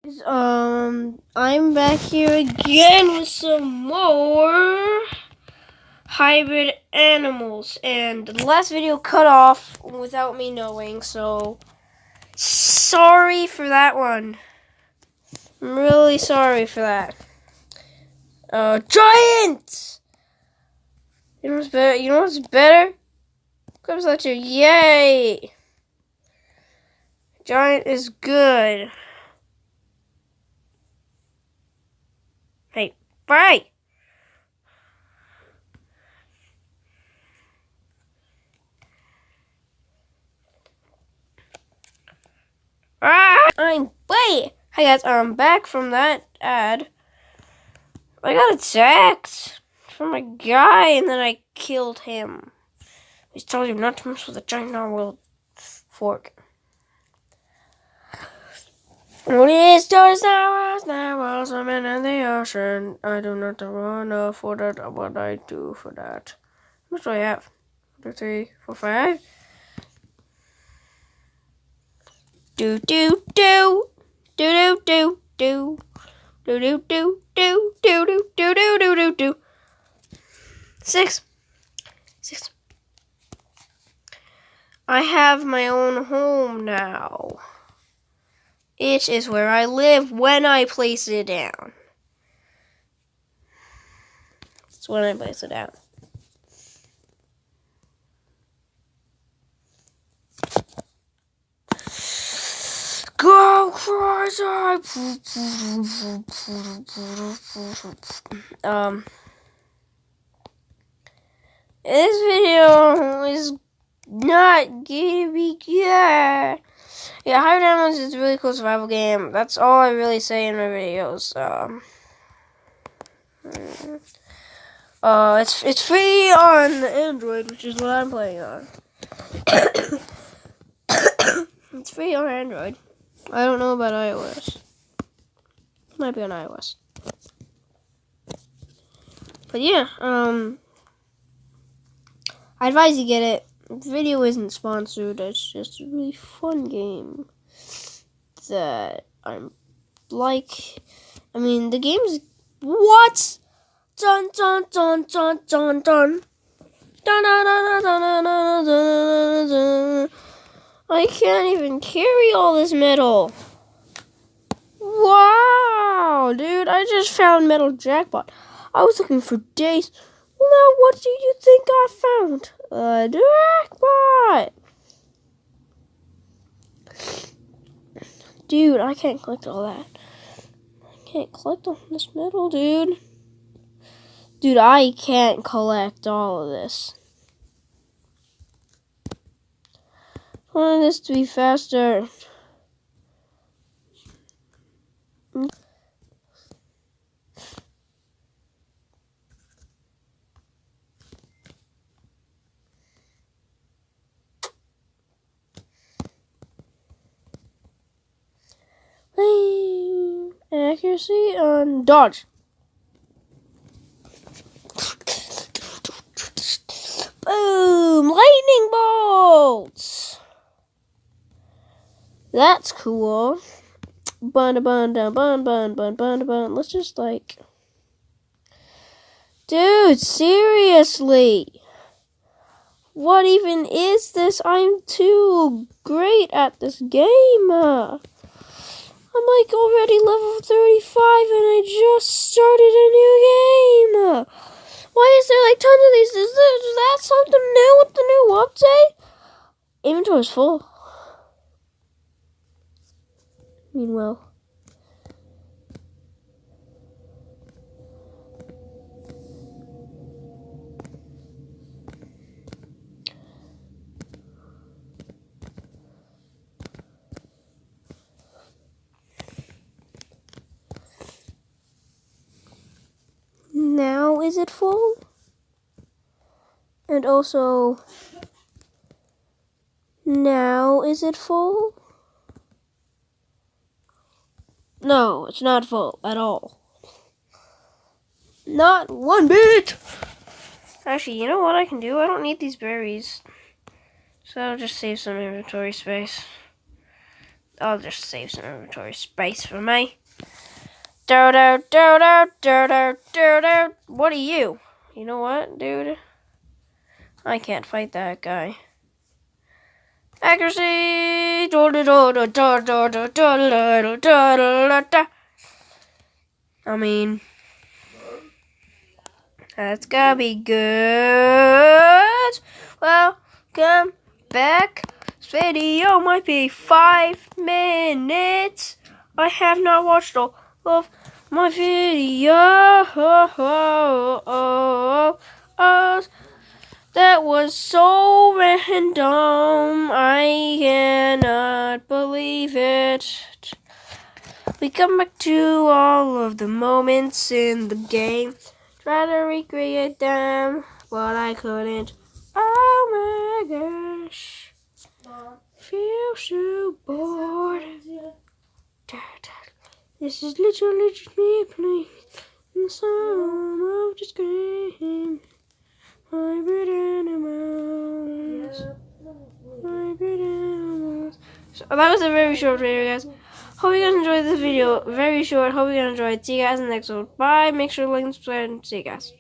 I'm back here again with some more hybrid animals, and the last video cut off without me knowing, so sorry for that one. I'm really sorry for that. Giant! You know what's better? You know what's better? Comes out to yay! Giant is good. Hey, bye! I'm wait. Hi guys, I'm back from that ad. I got attacked from a guy and then I killed him. He's telling you not to mess with a giant narwhal fork. What is those narwhals swimming in the ocean? I do not know for that, what I do for that. How much do I have? 1, 2, 3, 4, 5. Do do do do do do do do do do do do do do do do do. 6. I have my own home now. It is where I live when I place it down. It's when I place it down. Go crazy! This video is not gonna be good. Yeah, Hybrid Animals is a really cool survival game. That's all I really say in my videos. It's free on Android, which is what I'm playing on. It's free on Android. I don't know about iOS. It might be on iOS. But yeah, I advise you get it. The video isn't sponsored. It's just a really fun game that I'm like. I mean, the game's what? Dun dun dun dun dun dun. Dun dun dun dun dun dun dun dun. I can't even carry all this metal. Wow, dude! I just found metal jackpot. I was looking for days. Now, what do you think I found? A jackpot! Dude, I can't collect all that. I can't collect all this metal, dude. Dude, I can't collect all of this. I want this to be faster. Accuracy on dodge. Boom! Lightning bolts. That's cool. Bun bun bun bun bun bun bun bun. Let's just like, dude, seriously. What even is this? I'm too great at this game. I'm like already level 35 and I just started a new game. Why is there like tons of these? Is that something new with the new update? Inventory's full. Meanwhile. Now is it full? And also, now is it full? No, it's not full at all. Not one bit! Actually, you know what I can do? I don't need these berries. So I'll just save some inventory space. I'll just save some inventory space for me. Do do do do do do do do. What are you? You know what, dude? I can't fight that guy. Accuracy. Do do do do do do do do do do do. I mean, that's gotta be good. Welcome back. This video might be 5 minutes. I have not watched all of my videos. That was so random. I cannot believe it. We come back to all of the moments in the game. Try to recreate them, but I couldn't. Oh my gosh. Feel so bored. This is literally just me playing the song of this game. Hybrid animals. Hybrid animals. So that was a very short video, guys. Hope you guys enjoyed this video. Very short. Hope you guys enjoyed. See you guys in the next one. Bye. Make sure to like and subscribe. And see you guys.